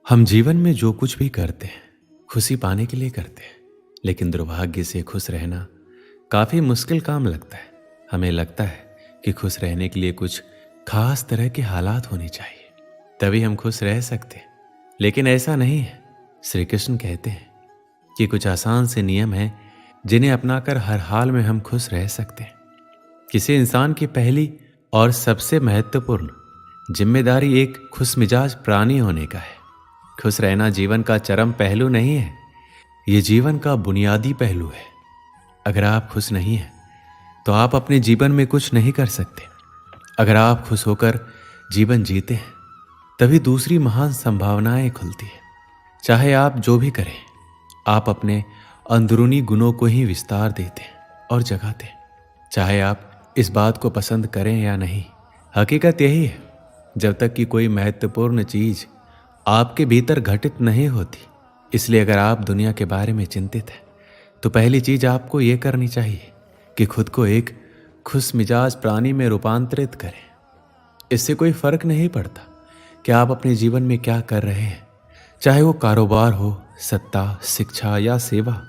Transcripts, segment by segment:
हम जीवन में जो कुछ भी करते हैं खुशी पाने के लिए करते हैं, लेकिन दुर्भाग्य से खुश रहना काफ़ी मुश्किल काम लगता है। हमें लगता है कि खुश रहने के लिए कुछ खास तरह के हालात होने चाहिए, तभी हम खुश रह सकते हैं। लेकिन ऐसा नहीं है। श्री कृष्ण कहते हैं कि कुछ आसान से नियम हैं जिन्हें अपनाकर हर हाल में हम खुश रह सकते हैं। किसी इंसान की पहली और सबसे महत्वपूर्ण जिम्मेदारी एक खुश मिजाज प्राणी होने का है। खुश रहना जीवन का चरम पहलू नहीं है, ये जीवन का बुनियादी पहलू है। अगर आप खुश नहीं हैं तो आप अपने जीवन में कुछ नहीं कर सकते। अगर आप खुश होकर जीवन जीते हैं तभी दूसरी महान संभावनाएं खुलती है। चाहे आप जो भी करें, आप अपने अंदरूनी गुणों को ही विस्तार देते हैं और जगाते हैं। चाहे आप इस बात को पसंद करें या नहीं, हकीकत यही है। जब तक कि कोई महत्वपूर्ण चीज आपके भीतर घटित नहीं होती। इसलिए अगर आप दुनिया के बारे में चिंतित हैं तो पहली चीज आपको यह करनी चाहिए कि खुद को एक खुश मिजाज प्राणी में रूपांतरित करें। इससे कोई फर्क नहीं पड़ता कि आप अपने जीवन में क्या कर रहे हैं, चाहे वो कारोबार हो, सत्ता, शिक्षा या सेवा।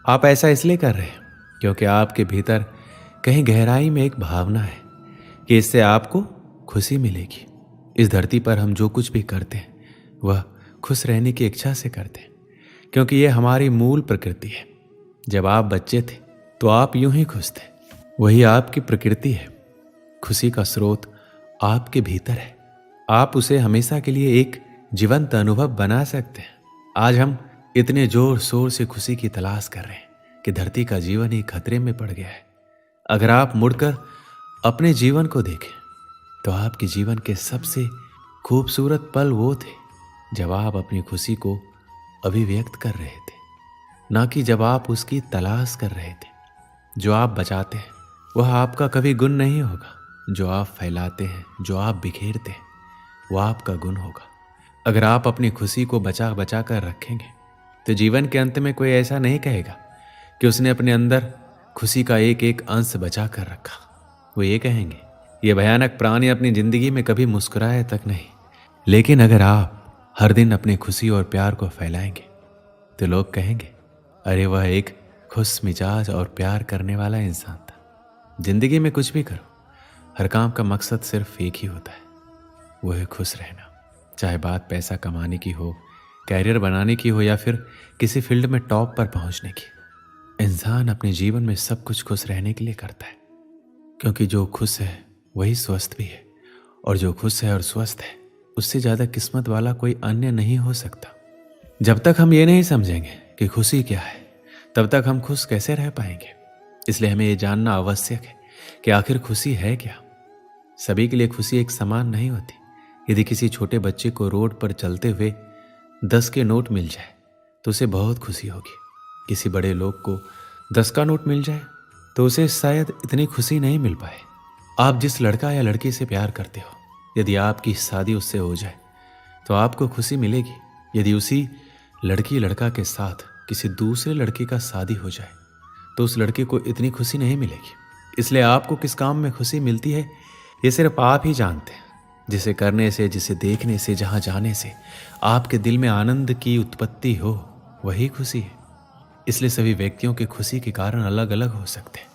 आप ऐसा इसलिए कर रहे हैं क्योंकि आपके भीतर कहीं गहराई में एक भावना है कि इससे आपको खुशी मिलेगी। इस धरती पर हम जो कुछ भी करते हैं वह खुश रहने की इच्छा से करते हैं, क्योंकि यह हमारी मूल प्रकृति है। जब आप बच्चे थे तो आप यूं ही खुश थे, वही आपकी प्रकृति है। खुशी का स्रोत आपके भीतर है। आप उसे हमेशा के लिए एक जीवंत अनुभव बना सकते हैं। आज हम इतने जोर शोर से खुशी की तलाश कर रहे हैं कि धरती का जीवन ही खतरे में पड़ गया है। अगर आप मुड़कर अपने जीवन को देखें तो आपके जीवन के सबसे खूबसूरत पल वो थे जब आप अपनी खुशी को अभिव्यक्त कर रहे थे, ना कि जब आप उसकी तलाश कर रहे थे। जो आप बचाते हैं वह आपका कभी गुण नहीं होगा। जो आप फैलाते हैं, जो आप बिखेरते हैं, वह आपका गुण होगा। अगर आप अपनी खुशी को बचा बचा कर रखेंगे तो जीवन के अंत में कोई ऐसा नहीं कहेगा कि उसने अपने अंदर खुशी का एक एक अंश बचा कर रखा। वो ये कहेंगे, ये भयानक प्राणी अपनी जिंदगी में कभी मुस्कुराया तक नहीं। लेकिन अगर आप हर दिन अपनी खुशी और प्यार को फैलाएंगे तो लोग कहेंगे, अरे वह एक खुश मिजाज और प्यार करने वाला इंसान था। जिंदगी में कुछ भी करो, हर काम का मकसद सिर्फ एक ही होता है, वो है खुश रहना। चाहे बात पैसा कमाने की हो, कैरियर बनाने की हो या फिर किसी फील्ड में टॉप पर पहुंचने की। इंसान अपने जीवन में सब कुछ खुश रहने के लिए करता है, क्योंकि जो खुश है वही स्वस्थ भी है, और जो खुश है और स्वस्थ है उससे ज़्यादा किस्मत वाला कोई अन्य नहीं हो सकता। जब तक हम ये नहीं समझेंगे कि खुशी क्या है, तब तक हम खुश कैसे रह पाएंगे। इसलिए हमें ये जानना आवश्यक है कि आखिर खुशी है क्या। सभी के लिए खुशी एक समान नहीं होती। यदि किसी छोटे बच्चे को रोड पर चलते हुए 10 के नोट मिल जाए तो उसे बहुत खुशी होगी। किसी बड़े लोग को 10 का नोट मिल जाए तो उसे शायद इतनी खुशी नहीं मिल पाए। आप जिस लड़का या लड़की से प्यार करते हो, यदि आपकी शादी उससे हो जाए तो आपको खुशी मिलेगी। यदि उसी लड़की लड़का के साथ किसी दूसरे लड़के का शादी हो जाए तो उस लड़के को इतनी खुशी नहीं मिलेगी। इसलिए आपको किस काम में खुशी मिलती है ये सिर्फ आप ही जानते हैं। जिसे करने से, जिसे देखने से, जहाँ जाने से आपके दिल में आनंद की उत्पत्ति हो, वही खुशी है। इसलिए सभी व्यक्तियों के खुशी के कारण अलग अलग हो सकते हैं,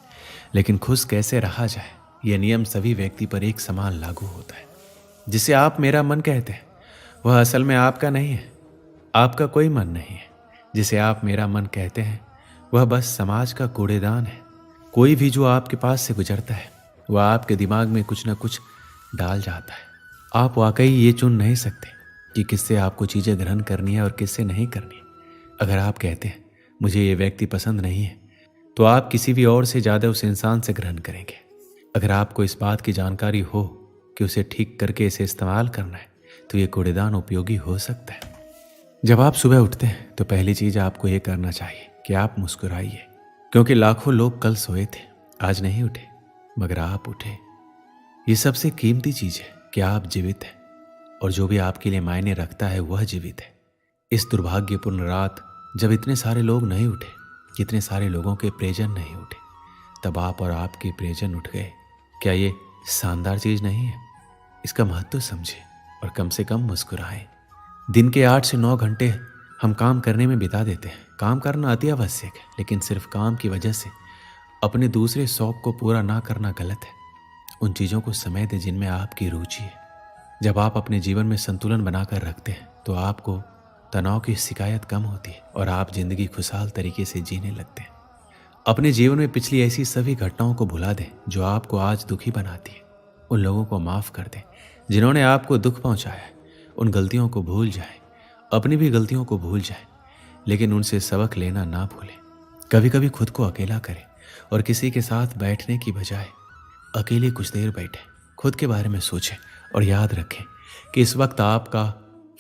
लेकिन खुश कैसे रहा जाए यह नियम सभी व्यक्ति पर एक समान लागू होता है। जिसे आप मेरा मन कहते हैं वह असल में आपका नहीं है। आपका कोई मन नहीं है। जिसे आप मेरा मन कहते हैं वह बस समाज का कूड़ेदान है। कोई भी जो आपके पास से गुजरता है वह आपके दिमाग में कुछ न कुछ डाल जाता है। आप वाकई ये चुन नहीं सकते कि किससे आपको चीज़ें ग्रहण करनी है और किससे नहीं करनी है। अगर आप कहते हैं मुझे ये व्यक्ति पसंद नहीं है तो आप किसी भी और से ज़्यादा उस इंसान से ग्रहण करेंगे। अगर आपको इस बात की जानकारी हो कि उसे ठीक करके इसे इस्तेमाल करना है तो ये कूड़ेदान उपयोगी हो सकता है। जब आप सुबह उठते हैं तो पहली चीज़ आपको ये करना चाहिए कि आप मुस्कुराइए, क्योंकि लाखों लोग कल सोए थे, आज नहीं उठे, मगर आप उठे। ये सबसे कीमती चीज़ है कि आप जीवित हैं, और जो भी आपके लिए मायने रखता है वह जीवित है। इस दुर्भाग्यपूर्ण रात जब इतने सारे लोग नहीं उठे, कितने सारे लोगों के प्रियजन नहीं उठे, तब आप और आपके प्रियजन उठ गए। क्या ये शानदार चीज़ नहीं है? इसका महत्व समझे और कम से कम मुस्कुराएं। दिन के 8 से 9 घंटे हम काम करने में बिता देते हैं। काम करना अति आवश्यक है, लेकिन सिर्फ काम की वजह से अपने दूसरे शौक को पूरा ना करना गलत है। उन चीज़ों को समय दें जिनमें आपकी रुचि है। जब आप अपने जीवन में संतुलन बनाकर रखते हैं तो आपको तनाव की शिकायत कम होती है और आप जिंदगी खुशहाल तरीके से जीने लगते हैं। अपने जीवन में पिछली ऐसी सभी घटनाओं को भुला दें जो आपको आज दुखी बनाती है। उन लोगों को माफ़ कर दें जिन्होंने आपको दुख पहुंचाया है। उन गलतियों को भूल जाएं, अपनी भी गलतियों को भूल जाएं, लेकिन उनसे सबक लेना ना भूलें। कभी कभी खुद को अकेला करें और किसी के साथ बैठने की बजाय अकेले कुछ देर बैठें, खुद के बारे में सोचें और याद रखें कि इस वक्त आपका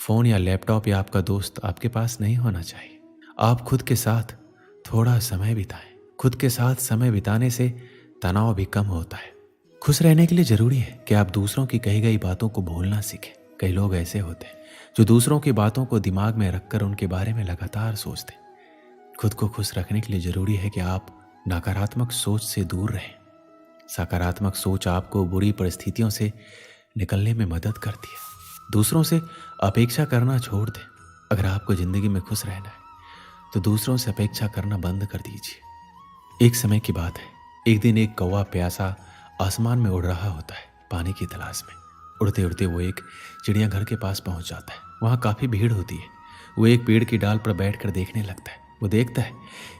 फ़ोन या लैपटॉप या आपका दोस्त आपके पास नहीं होना चाहिए। आप खुद के साथ थोड़ा समय बिताएं। खुद के साथ समय बिताने से तनाव भी कम होता है। खुश रहने के लिए ज़रूरी है कि आप दूसरों की कही गई बातों को भूलना सीखें। कई लोग ऐसे होते हैं जो दूसरों की बातों को दिमाग में रखकर उनके बारे में लगातार सोचते हैं। खुद को खुश रखने के लिए ज़रूरी है कि आप नकारात्मक सोच से दूर रहें। सकारात्मक सोच आपको बुरी परिस्थितियों से निकलने में मदद करती है। दूसरों से अपेक्षा करना छोड़ दें। अगर आपको ज़िंदगी में खुश रहना है तो दूसरों से अपेक्षा करना बंद कर दीजिए। एक समय की बात है, एक दिन एक कौवा प्यासा आसमान में उड़ रहा होता है, पानी की तलाश में। उड़ते उड़ते वो एक चिड़ियाघर के पास पहुंच जाता है। वहाँ काफ़ी भीड़ होती है। वो एक पेड़ की डाल पर बैठकर देखने लगता है। वो देखता है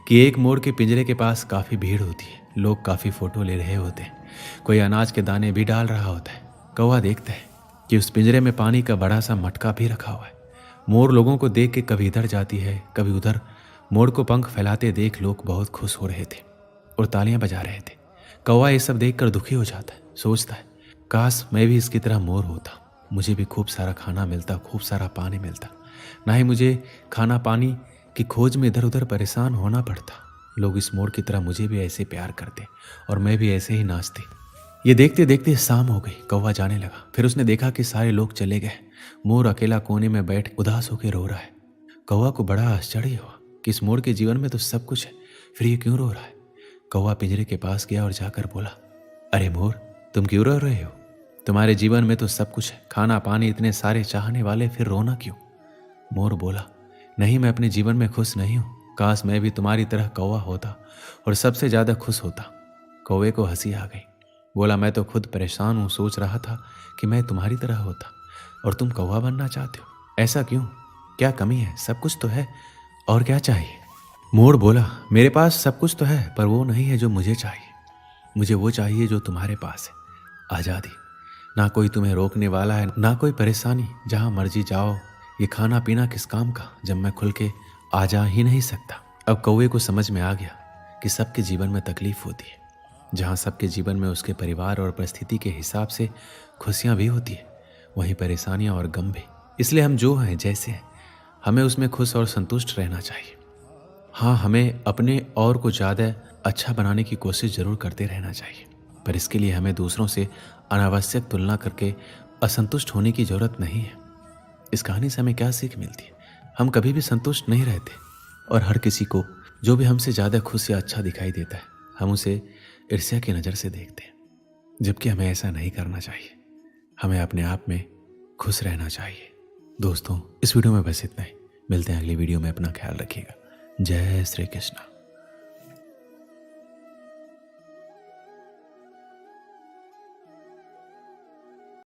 कि एक मोर के पिंजरे के पास काफ़ी भीड़ होती है। लोग काफ़ी फ़ोटो ले रहे होते हैं। कोई अनाज के दाने भी डाल रहा होता है। कौवा देखता है कि उस पिंजरे में पानी का बड़ा सा मटका भी रखा हुआ है। मोर लोगों को देख के कभी इधर जाती है कभी उधर। मोर को पंख फैलाते देख लोग बहुत खुश हो रहे थे और तालियां बजा रहे थे। कौवा ये सब देखकर दुखी हो जाता है। सोचता है, काश मैं भी इसकी तरह मोर होता। मुझे भी खूब सारा खाना मिलता, खूब सारा पानी मिलता, ना ही मुझे खाना पानी की खोज में इधर उधर परेशान होना पड़ता। लोग इस मोर की तरह मुझे भी ऐसे प्यार करते और मैं भी ऐसे ही नाचते। ये देखते देखते शाम हो गई। कौवा जाने लगा। फिर उसने देखा कि सारे लोग चले गए। मोर अकेला कोने में बैठ उदास होकर रो रहा है। कौवा को बड़ा आश्चर्य हुआ कि इस मोर के जीवन में तो सब कुछ है, फिर ये क्यों रो रहा है। कौवा पिंजरे के पास गया और जाकर बोला, अरे मोर, तुम क्यों रो रहे हो? तुम्हारे जीवन में तो सब कुछ है, खाना पानी, इतने सारे चाहने वाले, फिर रोना क्यों? मोर बोला, नहीं, मैं अपने जीवन में खुश नहीं हूँ। काश मैं भी तुम्हारी तरह कौवा होता और सबसे ज़्यादा खुश होता। कौवे को हंसी आ गई। बोला, मैं तो खुद परेशान हूँ। सोच रहा था कि मैं तुम्हारी तरह होता और तुम कौवा बनना चाहते हो। ऐसा क्यों? क्या कमी है? सब कुछ तो है, और क्या चाहिए? मोर बोला, मेरे पास सब कुछ तो है, पर वो नहीं है जो मुझे चाहिए। मुझे वो चाहिए जो तुम्हारे पास है, आज़ादी। ना कोई तुम्हें रोकने वाला है, ना कोई परेशानी। जहाँ मर्जी जाओ। ये खाना पीना किस काम का जब मैं खुल के आ जा ही नहीं सकता। अब कौवे को समझ में आ गया कि सबके जीवन में तकलीफ होती है। जहाँ सबके जीवन में उसके परिवार और परिस्थिति के हिसाब से खुशियाँ भी होती है, वहीं परेशानियाँ और गम भी। इसलिए हम जो हैं, जैसे हैं, हमें उसमें खुश और संतुष्ट रहना चाहिए। हाँ, हमें अपने और को ज़्यादा अच्छा बनाने की कोशिश ज़रूर करते रहना चाहिए, पर इसके लिए हमें दूसरों से अनावश्यक तुलना करके असंतुष्ट होने की ज़रूरत नहीं है। इस कहानी से हमें क्या सीख मिलती है? हम कभी भी संतुष्ट नहीं रहते और हर किसी को जो भी हमसे ज़्यादा खुश या अच्छा दिखाई देता है, हम उसे ईर्ष्या की नज़र से देखते हैं, जबकि हमें ऐसा नहीं करना चाहिए। हमें अपने आप में खुश रहना चाहिए। दोस्तों, इस वीडियो में बस इतना ही। मिलते हैं अगली वीडियो में। अपना ख्याल रखिएगा। जय श्री कृष्ण।